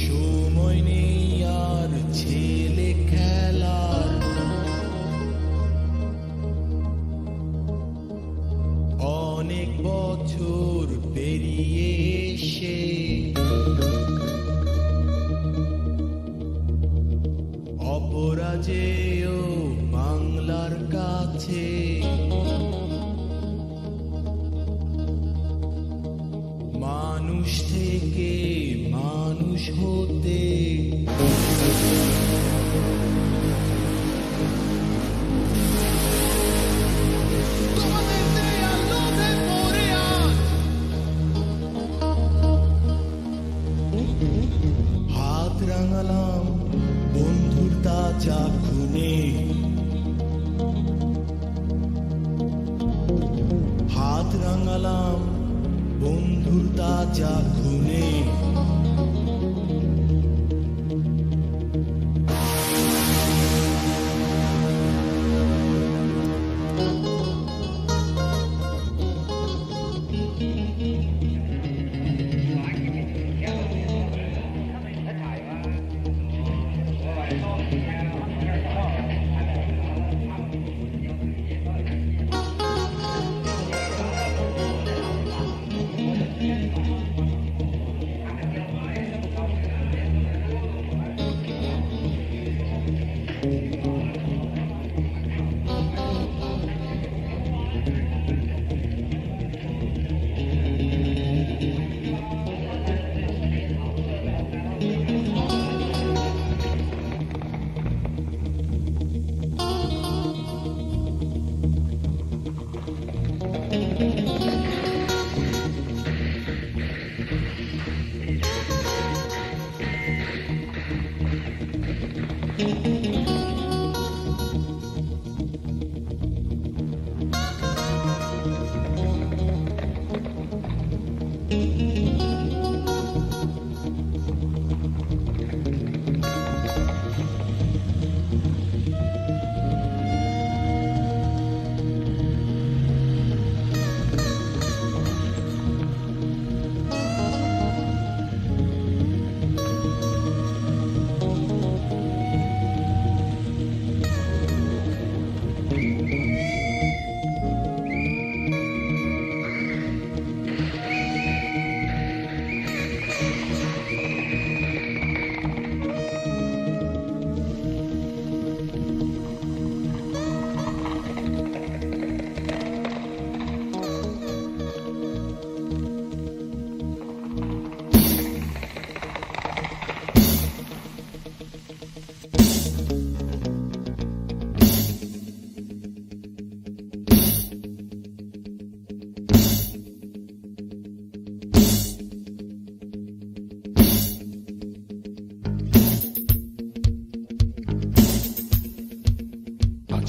সময় নেই আর ছেলে খেলার, অনেক বছর পেরিয়ে এসে অপরাজেয় বাংলার কাছে মানুষ থেকে মানুষ হতে তোমাদের দেয়া লোভে পড়ে আজ হাত রাঙালাম বন্ধুর তাজা খুনে, হাত রাঙালাম বন্ধুর তাজা খুনে।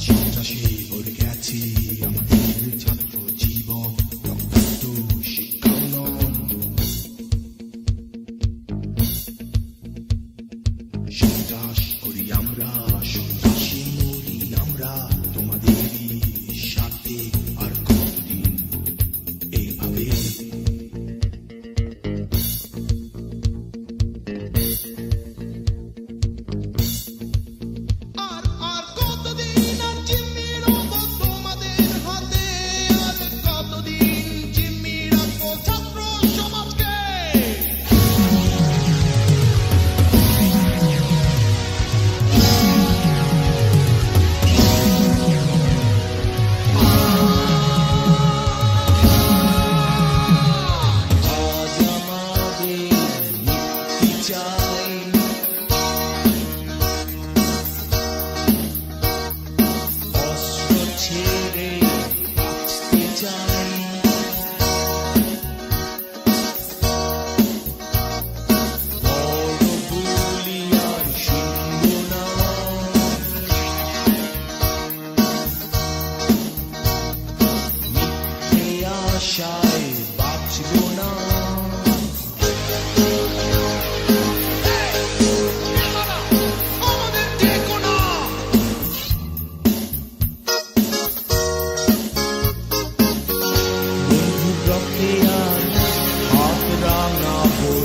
সন্ত্রাসী ভরে গেছি আমাদের ছাত্র জীবন, রক্তাক্ত শিক্ষাঙ্গন। সন্ত্রাস করি আমরা, সন্ত্রাসী মরি আমরা, তোমাদেরই সাথে আর কতদিন এইভাবে। হাত রাঙাবো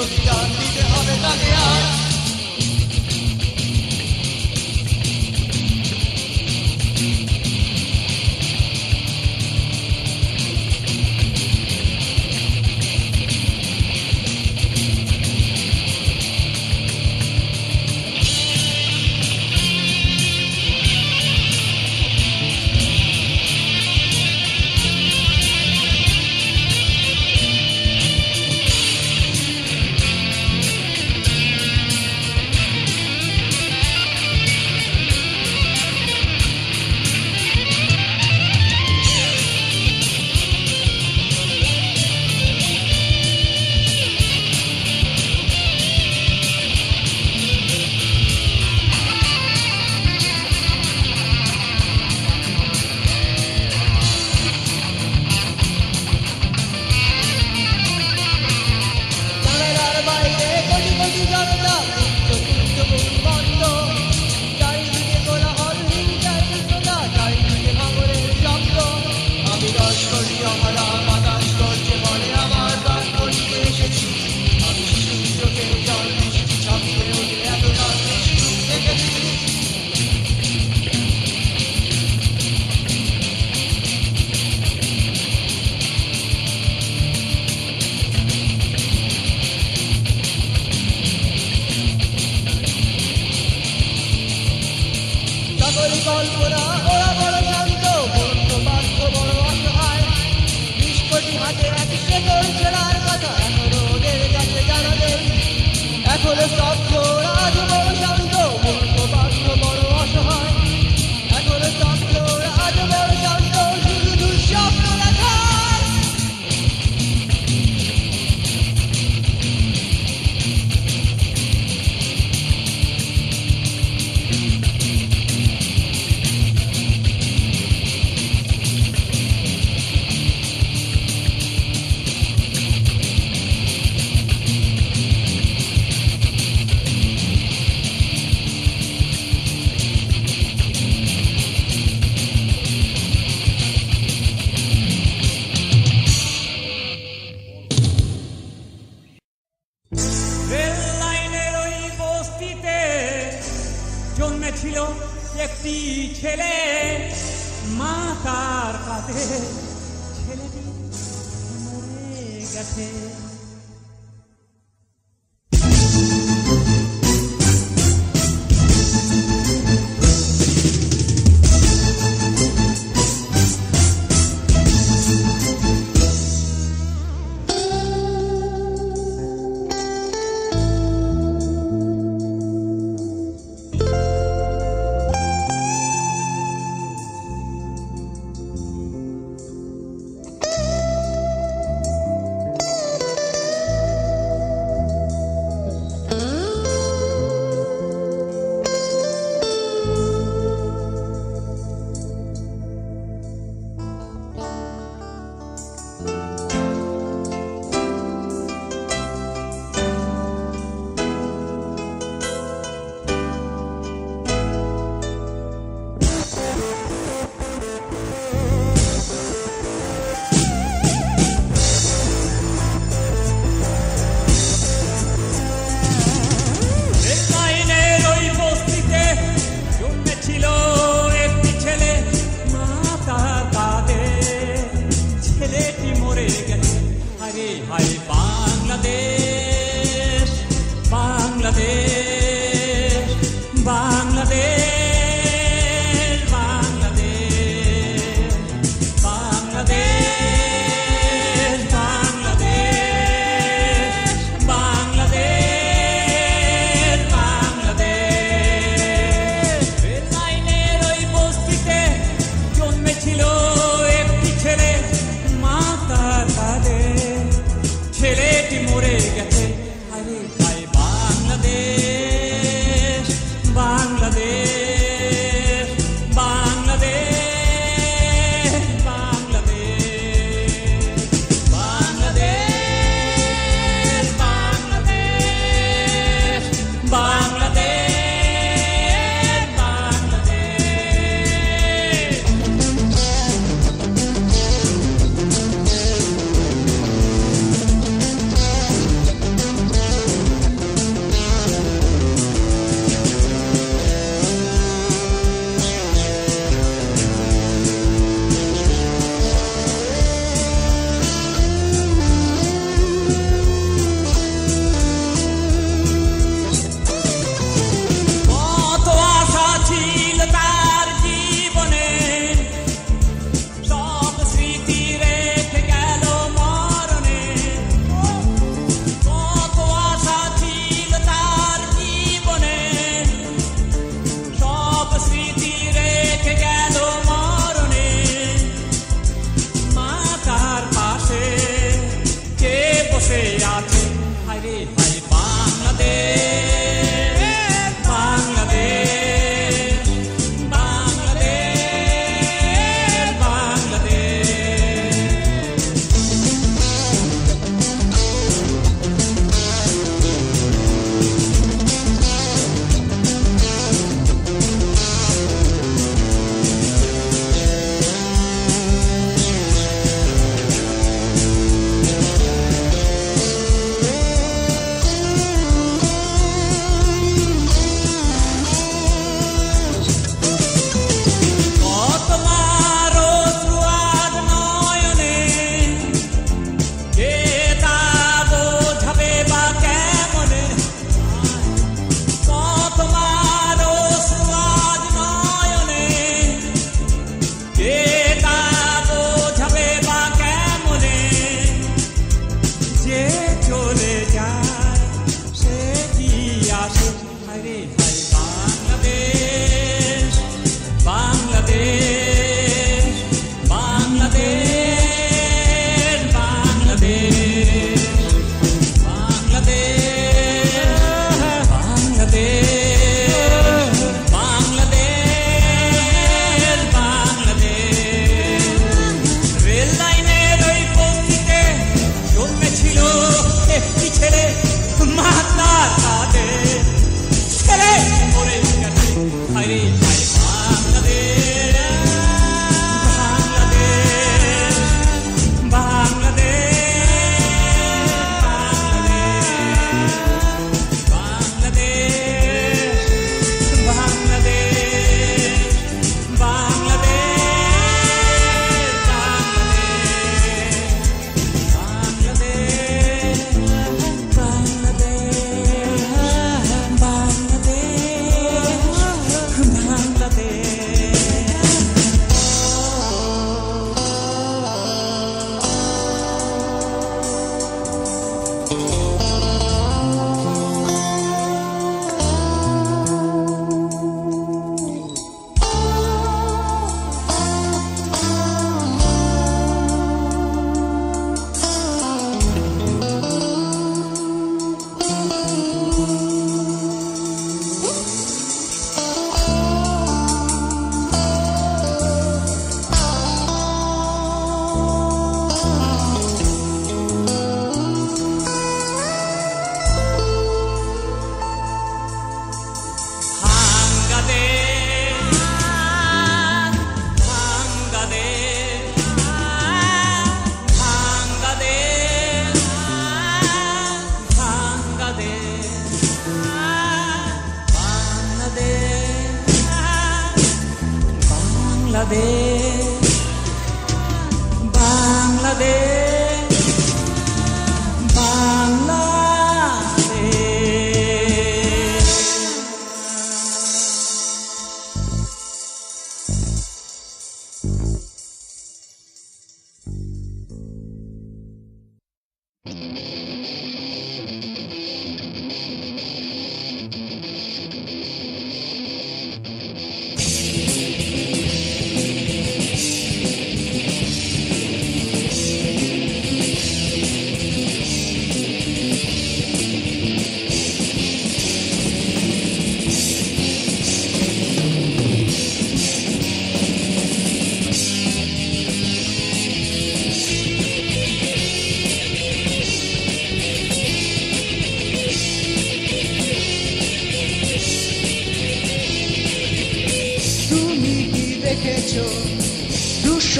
প্রতিদান দিতে হবে তাকে আর। কল্পনা ওরা বড় শান্ত, বন্ধু বান্ধব বড় অসহায়, 20 কোটি হাতে এক শেকড় ছেঁড়ার কথা এখনো ওদের কাছে জানা নেই। এখনো স্তব্ধ রাজ বড় শান্ত, বন্ধু বান্ধব বড় অসহায়, এখনো স্তব্ধ রাজ বড় শান্ত, শুধু দুঃস্বপ্ন দেখায়। জন্মেছিল একটি ছেলে, মা তার কাঁধে, ছেলেটি মরে গেছে।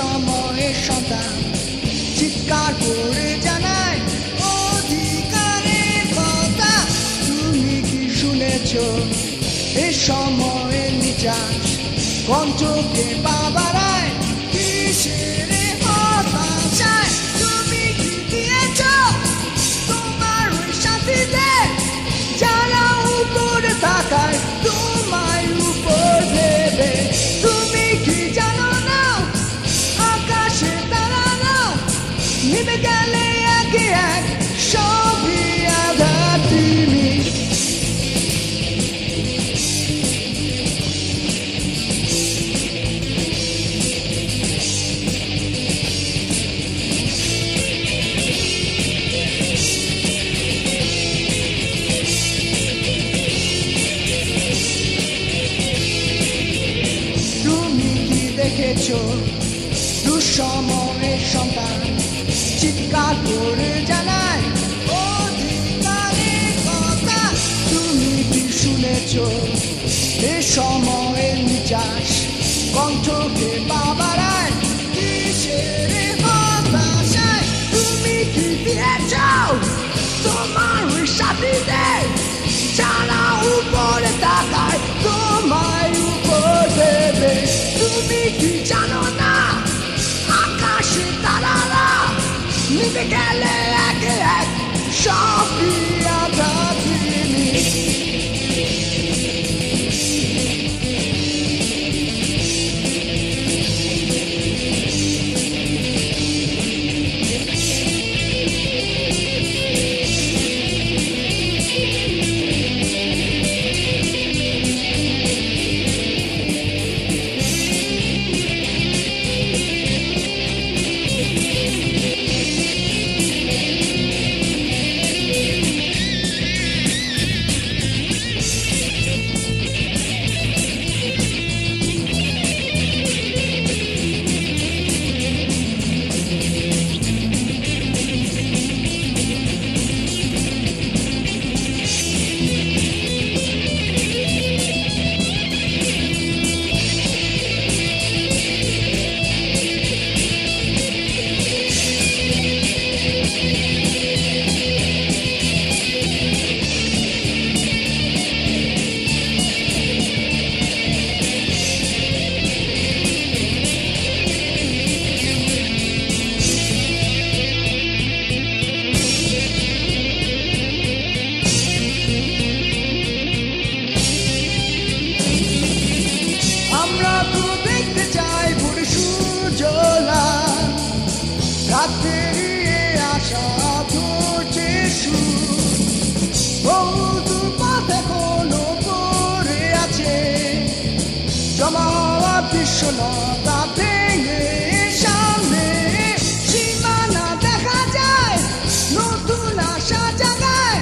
দুঃসময়ের সন্তান চিৎকার করে জানায় অধিকারের কথা। তুমি কি শুনেছ এ সময়ের নিচাস কণ্ঠকে বাবারায় কিসের হতাশায়? তুমি কি দিয়েছ তোমার ওই সাথীদের যারা উপরে থাকায় তোমায় উপর দেবে? তুমি কি জানো না আকাশে তারারা নেমে গেলে একে এক সবই আঘাত তুমি। দুঃসময়ের সন্তান চিৎকার করে জানায় অধিকারের কথা। তুমি কি শুনেছ এ সময়ের নিচাস কণ্ঠকে বাবারায় কিসের হতাশায়? তুমি কি দিয়েছ তোমার ওই সাথীদের যারা উপরে থাকায় তোমায় উপর দেবে? তুমি কি জানো না আকাশে তারারা নিভে গেলে একে এক সবই আঘাত তুমি। বিশ্বলতা ভেঙে সামনে সীমানা দেখা যায়, নতুন আশা জাগায়,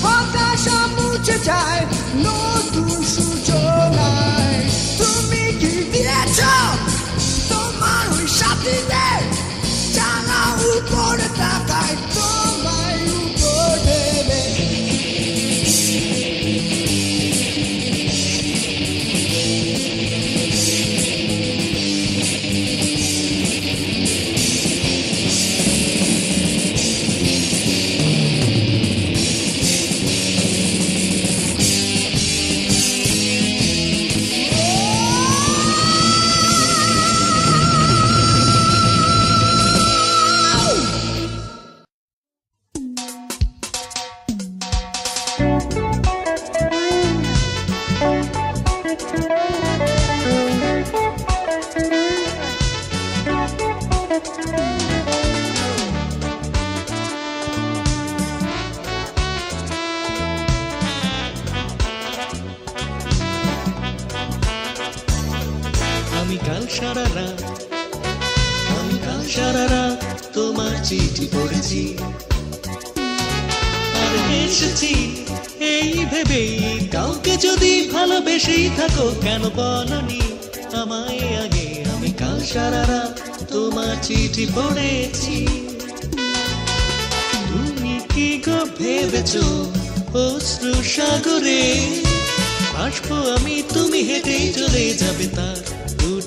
হতাশা মুছে যায়, নতুন সূচনায়। তুমি কি দিয়েছ তোমার ওই সাথীদের যারা উপরে থাকায় তোমায় উপর দেবে? আমি কাল সারা রাত তোমার চিঠি পড়েছি, আর এসেছি এই ভেবেই কাউকে যদি ভালোবেসেই থাকো কেন বলনি আমায় আগে। আমি কাল সারা রাত তোমার চিঠি পড়েছি। তুমি কি গো ভেবেছো অশ্রু সাগরে আসবো আমি, তুমি হেঁটেই চলে যাবে তার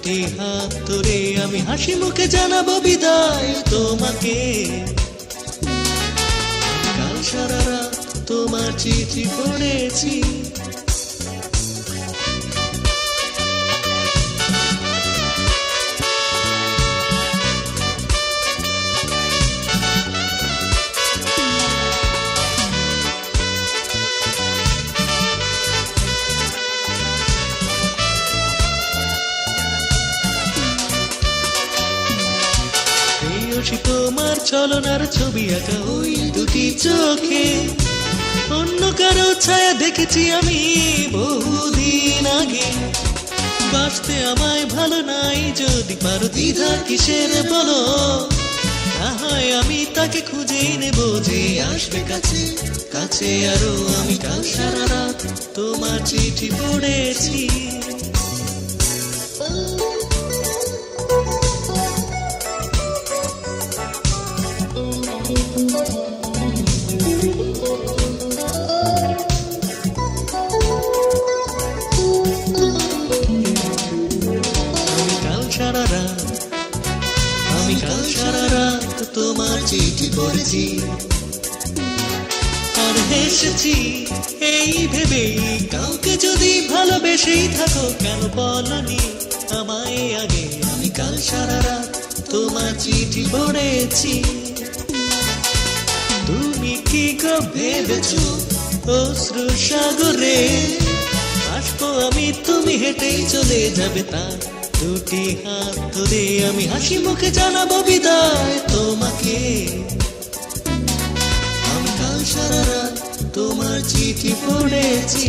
দুটি হাত ধরে আমি হাসি মুখে জানাবো বিদায় তোমাকে। কাল সারা রাত তোমার চিঠি পড়েছি। তোমার ছলনার ছবি আঁকা ওই দুটি চোখে, অন্য কারো ছায়া দেখেছি আমি বহুদিন আগে। বাঁচতে আমায় ভালো নাই, যদি পারো দ্বিধা কিসের বলো, না হয় আমি তাকে খুঁজেই নেব যে আসবে কাছে কাছে আরো। আমি কাল সারা রাত তোমার চিঠি পড়েছি। আমি কাল সারা রাত তোমার চিঠি পড়েছি আর হেসেছি এই ভেবে, কাউকে যদি ভালোবেসেই থাকো কেন বলনি আমায় আগে। আমি কাল সারা রাত তোমার চিঠি পড়েছি। তুমি কি গো ভেবেছো অশ্রু সাগরে আসবো আমি, তুমি হেঁটেই চলে যাবে তার দুটি হাত ধরে। আমি হাসি মুখে জানাবো বিদায় তোমাকে। আমি কাল সারা রাত তোমার চিঠি পড়েছি।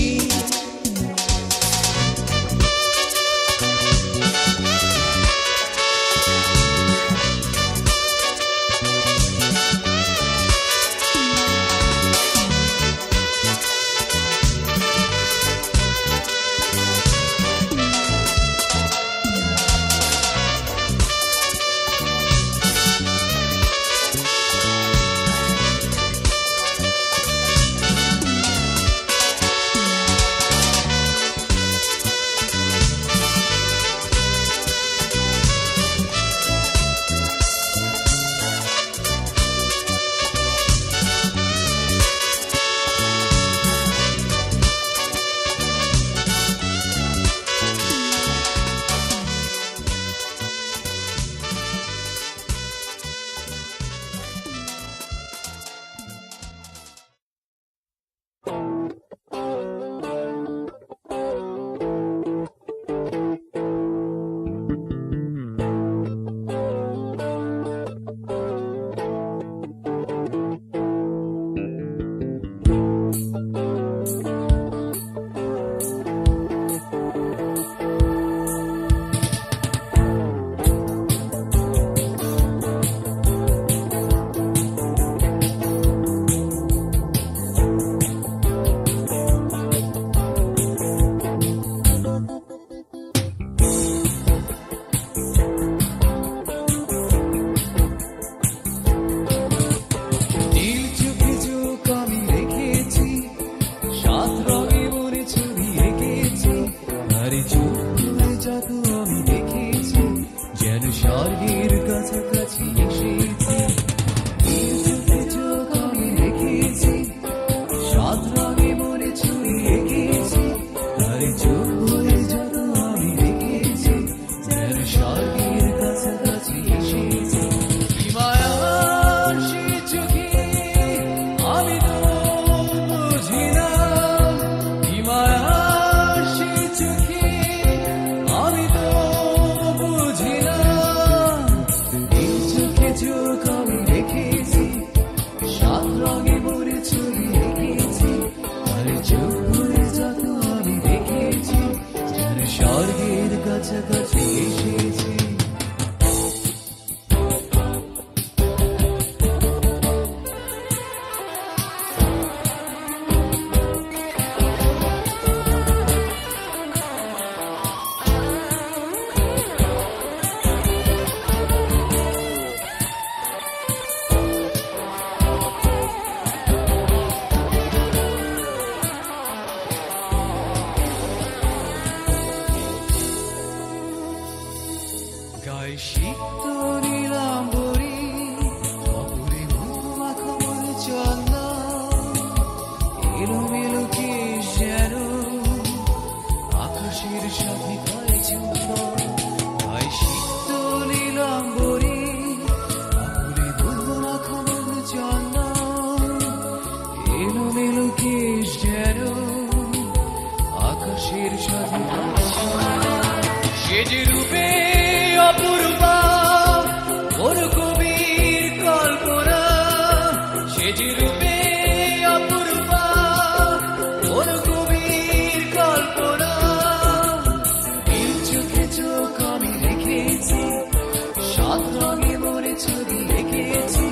রঙে মোরে ছবি এঁকেছি,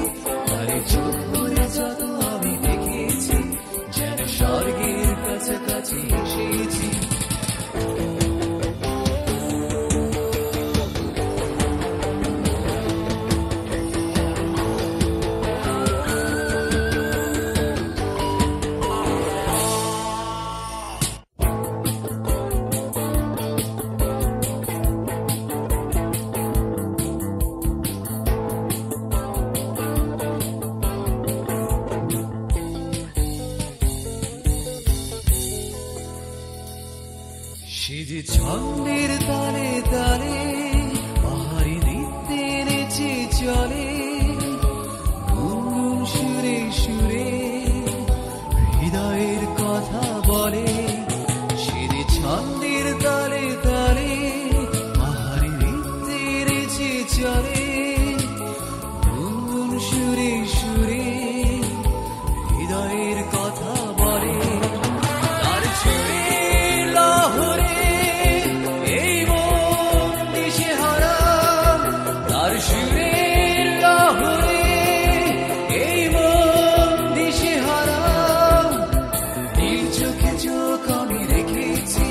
আরে চোখ ভরে যত আমি দেখেছি, যেন স্বর্গের কাছাকাছি এসেছি। সে যে ছন্দের তালে তালে পাহাড়ি নৃত্যে নেচে চলে, গুনগুন সুরে সুরে হৃদয়ের কথা বলে। সে যে ছন্দের তালে তালে পাহাড়ি নৃত্যে নেচে চলে, গুনগুন সুরে সুরে হৃদয়ের কথা বলে। তার ছুঁয়ে লহরে এই মন দিশেহারা, তার সুরের লহরে এই মন দিশেহারা। নীল চোখে চোখ আমি রেখেছি,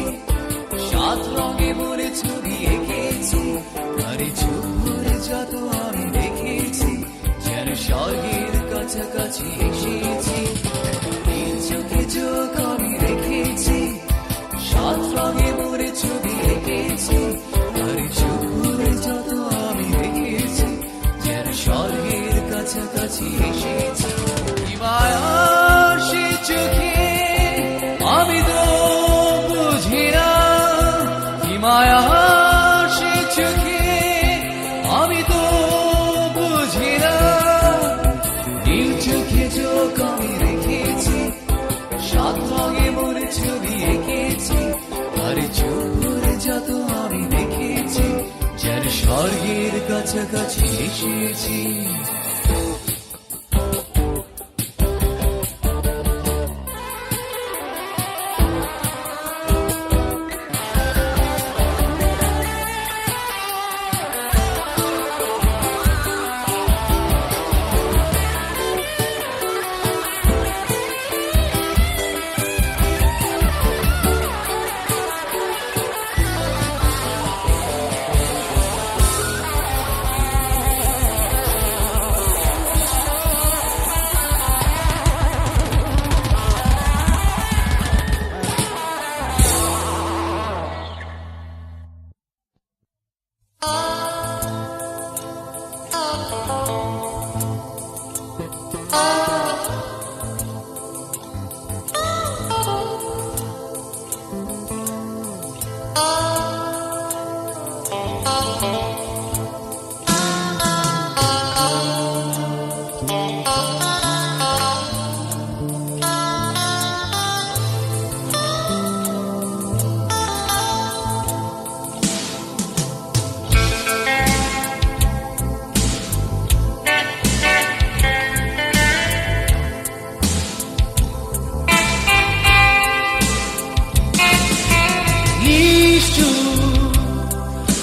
সাত রঙে মোরে ছবি এঁকেছি, আরে চোখ ভরে যত আমি দেখেছি, যেন স্বর্গের কাছাকাছি এসেছি। নীল চোখে চোখ আমি রেখেছি, সাত রঙে মোরে ছবি এঁকেছি, আরে চোখ ভরে যত আমি দেখেছি, যেন স্বর্গের কাছাকাছি এসেছি। কি মায়ার সে চোখে আমি তো বুঝি না, কি মায়ার সে চোখে আমি তো বুঝি না। নীল চোখে চোখ আমি রেখেছি, সাত রঙে মোরে ছবি এঁকেছি, আরে চোখ ভরে যত আমি দেখেছি, যেন স্বর্গের কাছাকাছি এসেছি।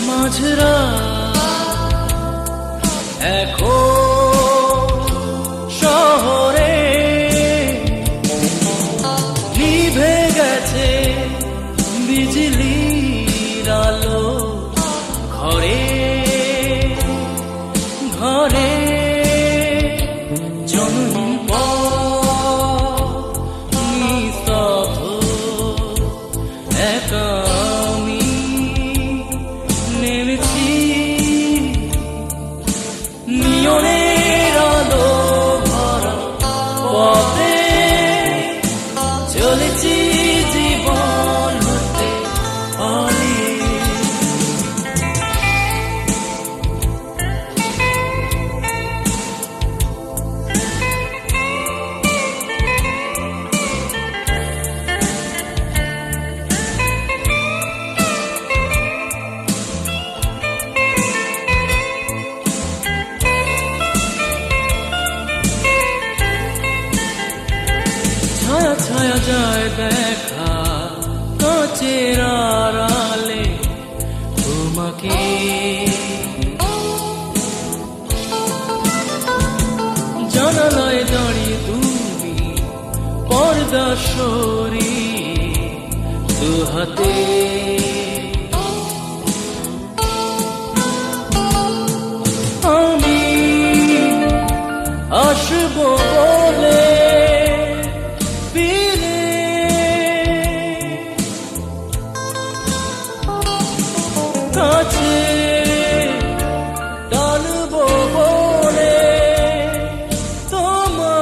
মাঝরা এখন শহরে নিভে গেছে বিজলির আলো, ঘরে ঘরে জনম নিস্তব্ধ একা আমি নেমেছি। নিয়নের আলো ভরা পথে চলেছি জীবন হতে পালিয়ে। ছায়া ছায়া যায় দেখা কাচের আড়ালে তোমাকে, জানালায় দাঁড়িয়ে তুমি পর্দা সরি দু হাতে আমি আসবো বলে ফিরে কাছে টানবো বলে তোমার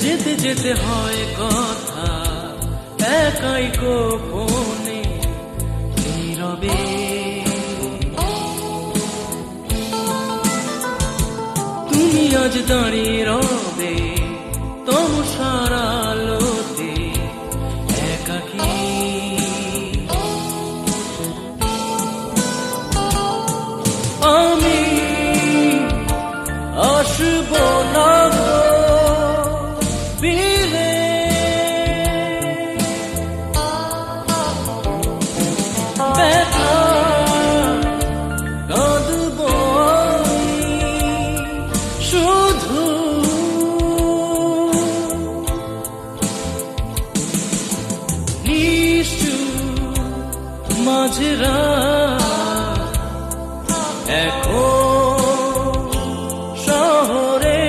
যেতে যেতে হয় কথা একাই গোপনে নীরবে তুমি আজ দাঁড়িয়ে রবে তমসার আলোতে একাকী আমি আসবো না গো ফিরে ব্যথা কাঁদবো আমি শুধু নিশ্চুপ মাঝরা এখন শহরে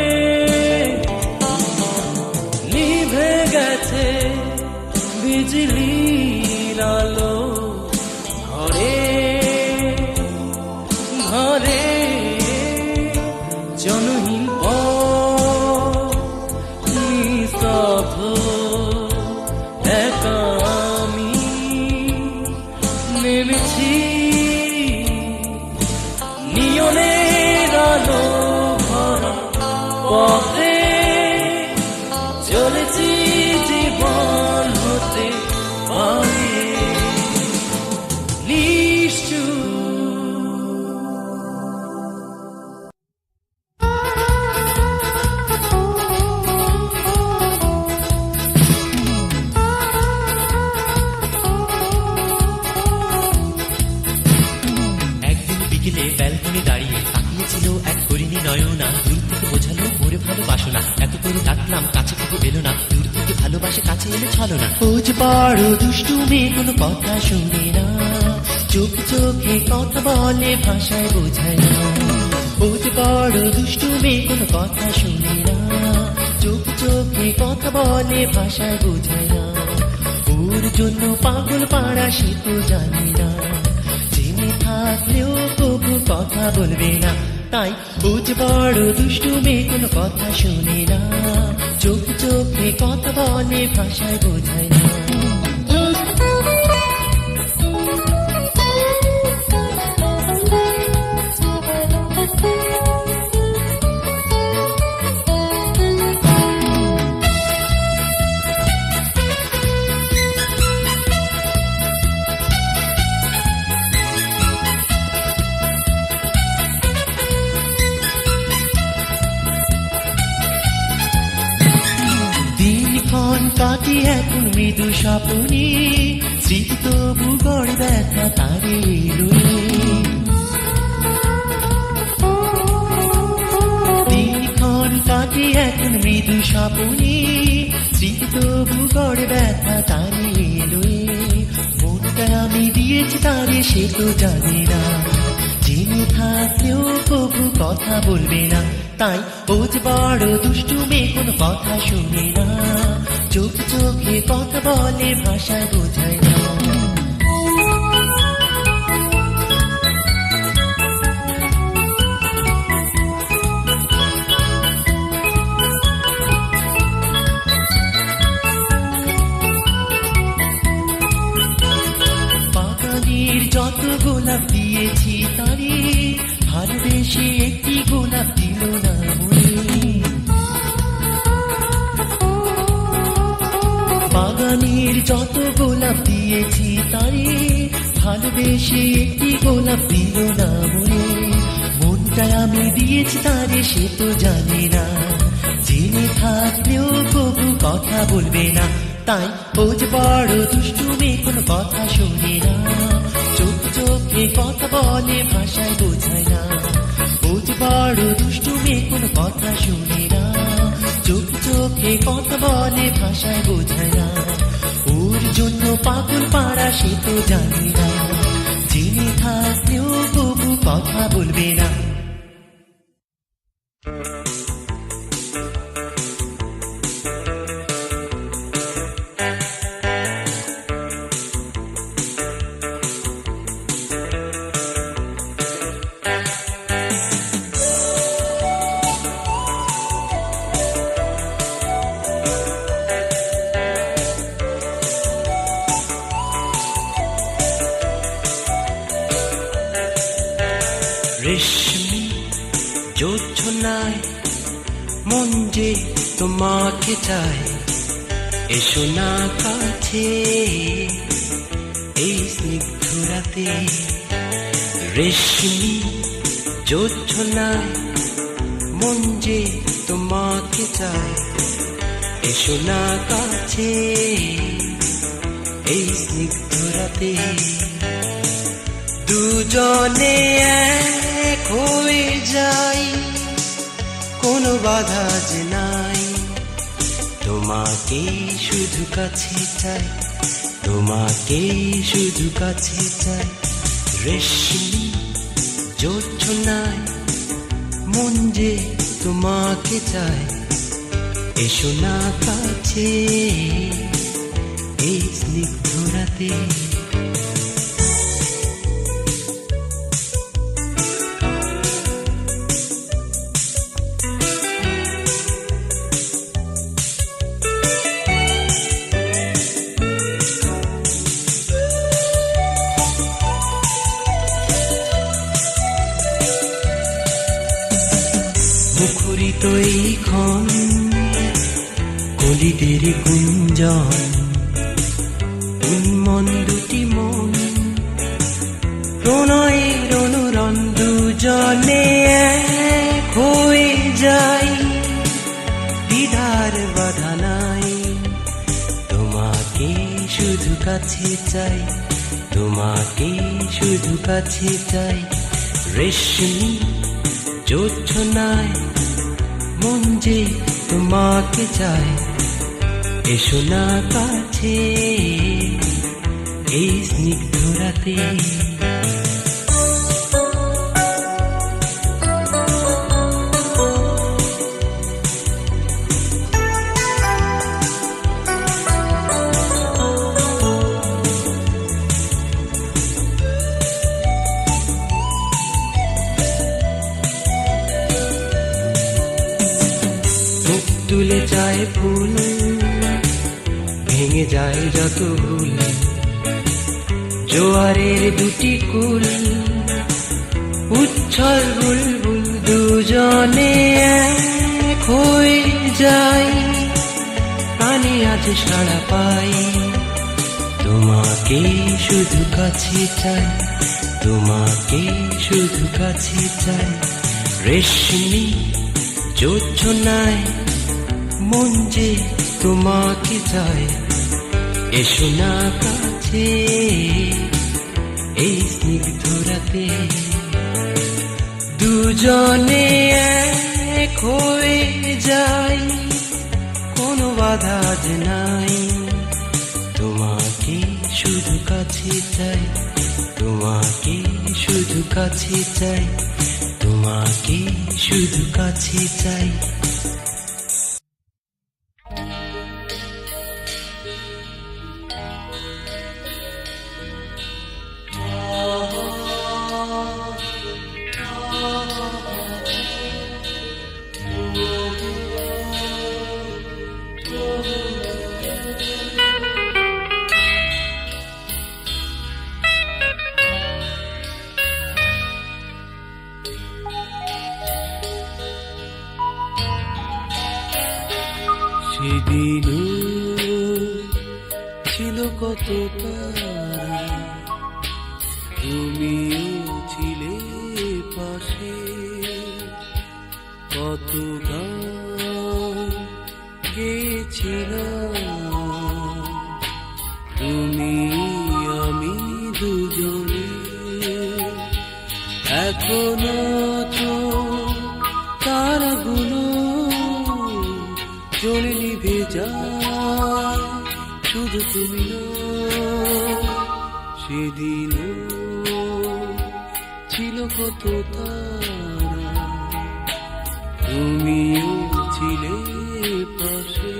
নিভে গেছে বিজলির আলো ঘরে ঘরে জনহীন নিস্তব্ধ একা আমি নেমেছি নিয়নের আলো ভরা পথে চলেছি জীবন হতে পারে নিশ্চুপ একদিন বিকেলে ব্যালকনি দাঁড়িয়ে তাকিয়েছিল এক হরিণী নয়না দূর থেকে বোঝালো মোরে ভালোবাসো না এত করে ডাকলাম কাছে থেকে এলো না দূর থেকে ভালোবাসে কাছে এলে ছলো না ওজ বড় দুষ্টু মেয়ে কোনো কথা শুনে না চোখ চোখে কথা বলে ভাষায় বোঝায় না ওজ বড় দুষ্টু মেয়ে কোনো কথা শুনে না চোখ চোখে কথা বলে ভাষায় বোঝায় না ওর জন্য পাগল পাড়া সে তো জানে না জেনে থাকলেও তবু কথা বলবে না তাই ওজ বড় দুষ্টু মেয়ে কোনো কথা শুনে না চোখ চোখে কথা বলে ভাষায় বোঝায় না দিনক্ষণ কাটি এখন মৃদু স্বপ্নে স্মৃতি তবু গড় ব্যথা তারে এলো দিনক্ষণ কাটি এখন মৃদু স্বপ্নে স্মৃতি তবু গড় ব্যথা তারে এলো মনটা আমি দিয়েছি তারে সে তো জানে না জেনে থাকলেও কবু কথা বলবে না তাই ওজ বড় দুষ্টু মেয়ে কোনো কথা শুনে না চোখ চোখে কথা বলে ভাষায় বোঝায় না বাগানের যত গোলাপ দিয়েছি তারে ভালোবেসে একটি গোলাপ দিল না মনে মনের যত গোলাপ দিয়েছি তারে, ভালোবেসে একটি গোলাপ দিল না মনে। মনটা আমি দিয়েছি তারে, সে তো জানে না, জেনে থাকলেও কবু কথা বলবে না। তাই ও যে বড় দুষ্টু মেয়ে, কোনো কথা শোনে না, চোখ চোখে কথা বলে ভাষায় বোঝায় না। ও যে বড় দুষ্টু মেয়ে, কোনো কথা শোনে না, চোখ চোখে কথা বলে ভাষায় বোঝায় না। ওর জন্য পাগল পাড়া, সে তো জানে না, জেনে থাকলেও কবু কথা বলবে না। রেশমি জোছনায় মন যে তোমাকে চায়, এসো না কাছে এই স্নিগ্ধ রাতে। রেশমি জোছনায় মন যে তোমাকে চায়, এসো না কাছে এই স্নিগ্ধ রাতে। দুজনে এক হয়ে যাই, কোনো বাধা যে নাই, তোমাকে শুধু কাছে চাই, তোমাকে শুধু কাছে চাই। রেশমি জোছনায় মন যে তোমাকে চায়, এসো না কাছে এই স্নিগ্ধ রাতে। মুখরিত এই ক্ষণ কলিদের গুঞ্জন, উন্মন দুটি মন প্রণয়ের অনুরণ, দুজনে এক হয়ে যাই, দ্বিধার বাধা নাই, তোমাকে শুধু কাছে চাই, তোমাকে শুধু কাছে চাই। রেশমি জোছনায় মন যে তোমাকে চায়, এসো না কাছে এই স্নিগ্ধ রাতে। তুলে যায় ফুল, ভেঙে যায় যত ভুল, জোয়ারের দুটি কুল, উচ্ছল বুলবুল, দুজনে এক হয়ে যাই, প্রাণে আজ সাড়া পাই, তোমাকে শুধু কাছে চাই, তোমাকে শুধু কাছে চাই। রেশমি জোছনায় মন যে তোমাকে চায়, এসো না কাছে এই স্নিগ্ধ রাতে। দুজনে এক হয়ে যাই, কোনো বাধা যে নাই, তোমাকে শুধু কাছে চাই, তোমাকে শুধু কাছে চাই, তোমাকে শুধু কাছে চাই। ছিল কত তারা, তুমিও ছিলে পাশে, কত গান গেয়েছিলাম তুমি আমি দুজনে। এখনো তো তারাগুলো জ্বলে নিভে যায়, শুধু তুমি না, সেদিনও ছিল কত তারা, তুমিও ছিলে পাশে।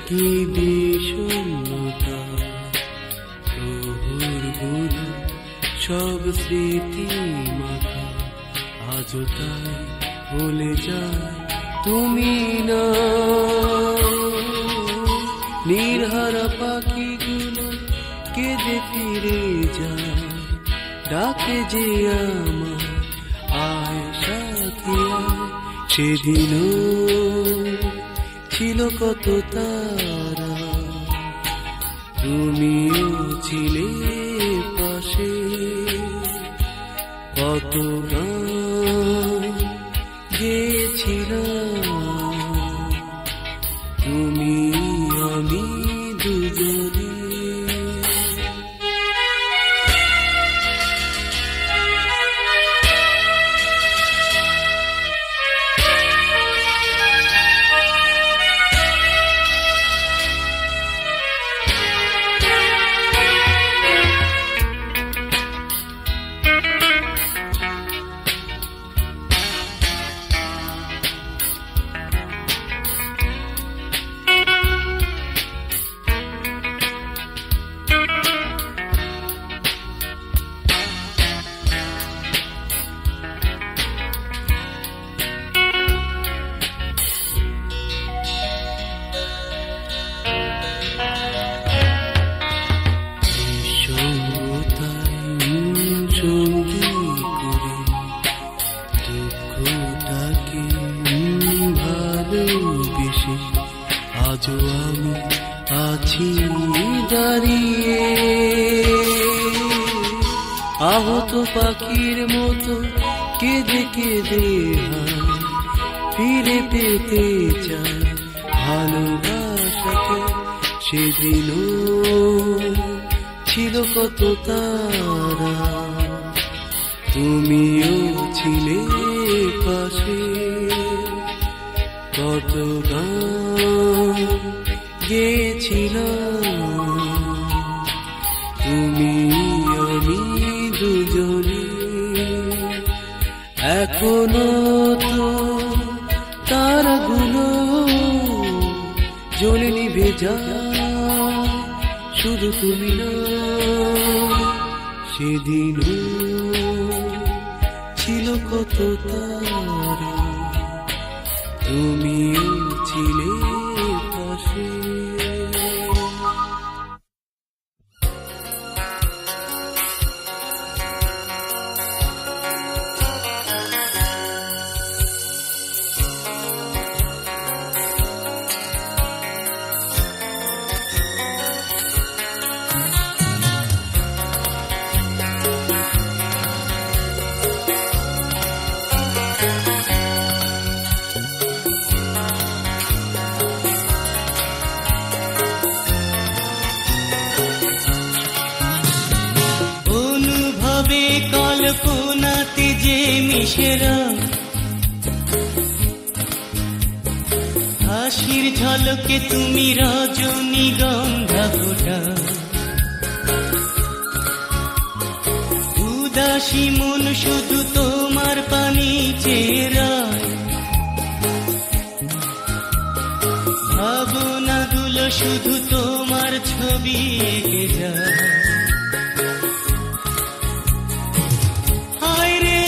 কি বিষণ্ণতা, প্রহরগুলো সব স্মৃতি মাথা, আজও তাই বলে যায় তুমি না। নির্হারা পাখিগুলো কে যে ফিরে যায়, ডাকে যে আমার আয় সাথী আয়, সেদিনও ছিল কত তারা, তুমিও ছিলে পাশে, কত গান গেয়েছিলাম তুমি আমি দুজনে। আজও আমি আছি দাঁড়িয়ে, আহত পাখির মতো কেঁদে কেঁদে ফিরে পেতে চাই ভালোবাসাকে। সেদিনও ছিল কত তারা, তুমিও ছিলে পাশে, কত গান গেয়েছিলাম তুমি আমি দুজনে। এখনো তো তারাগুলো জ্বলে নিভে যায়, শুধু তুমি না, সেদিনও ছিল কত তারা, তুমিও ছিলে পাশে। কল্পনাতে যে মিশেরা হাসি হাসির ঝলকে তুমি রজনীগন্ধা ফোটা, উদাসী মন শুধু তোমার পানি চেরায়, ভাবনাগুলো শুধু তোমার ছবি এঁকে যায়। হায় রে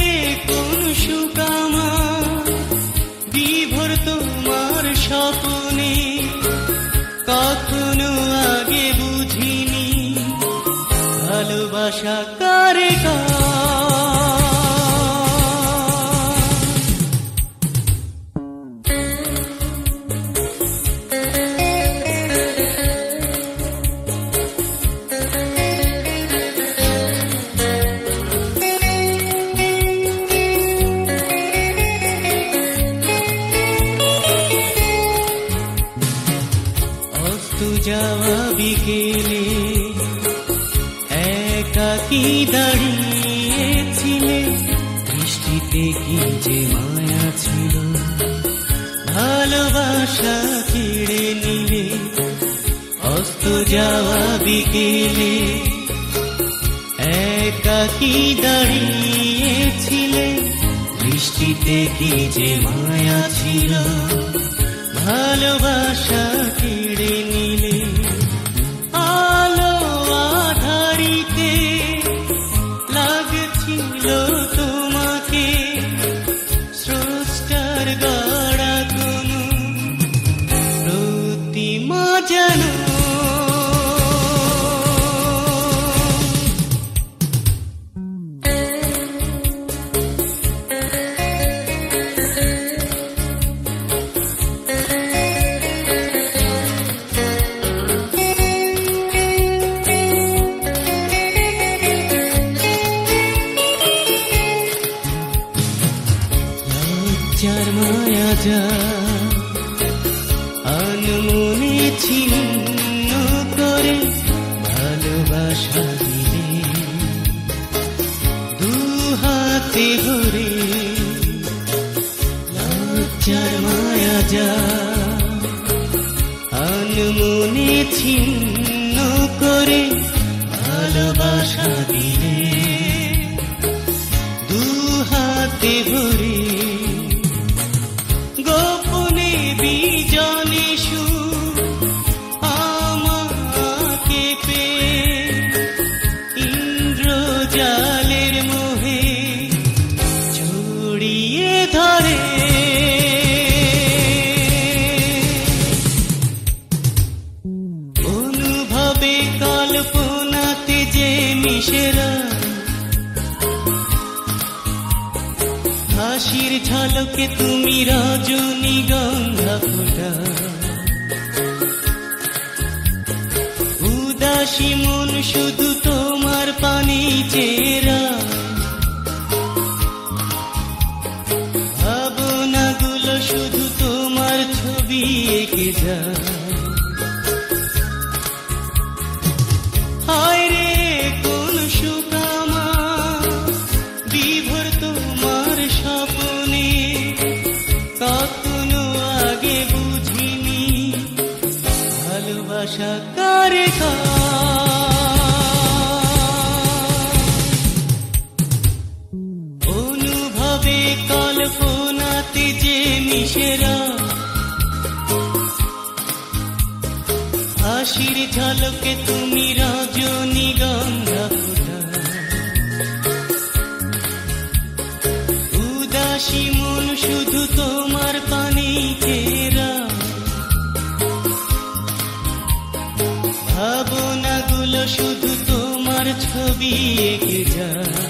কোন সুখ আমার বিভোর তোমার স্বপ্নে, কখনো আগে বুঝিনি ভালোবাসা কারে কার। যাওয়া বিকেলে একাকী দাঁড়িয়েছিলে, বৃষ্টিতে কি যে মায়া ছিল, ভালোবাসা কেড়ে নিলে। অস্ত যাওয়া বিকেলে একাকী দাঁড়িয়েছিলে, বৃষ্টিতে কি যে মায়া ছিল, ভালোবাসা কেড়ে নিলে। আলো আধারিতে লাগছিল তোমাকে, স্রষ্টার গড়া কোনো প্রতিমা যেন। যার মায়া যা আনমনে ছিন্ন করে ভালোবাসা দিলে, দু হাতে ভরে। লজ্জার মায়া যা আনমনে ছিন্ন করে ভালোবাসা দিলে, দু হাতে ভরে। গোপনে বিজনে সুর আমাকে পেয়ে, ইন্দ্রজালের মোহে জড়িয়ে ধরে। অনুভবে কল্পনাতে যে মিশেরা, হাসির ঝলকে তুমি রজনীগন্ধা ফোটা, উদাসী মন শুধু তোমার পানি চেরা, ভাবনাগুলো শুধু তোমার ছবি এঁকে যায়। হায় রে কোন সুখ আমার বিভোর তোমার স্বপ্নে, কখনো আগে বুঝিনি ভালোবাসা কারে কার। অনুভবে কল্পনাতে যে মিশেরা, হাসির ঝলকে তুমি রজনীগন্ধা ফোটা, উদাসী মন শুধু তোমার পানি চেরা, ভাবনাগুলো শুধু তোমার ছবি এঁকে যায়।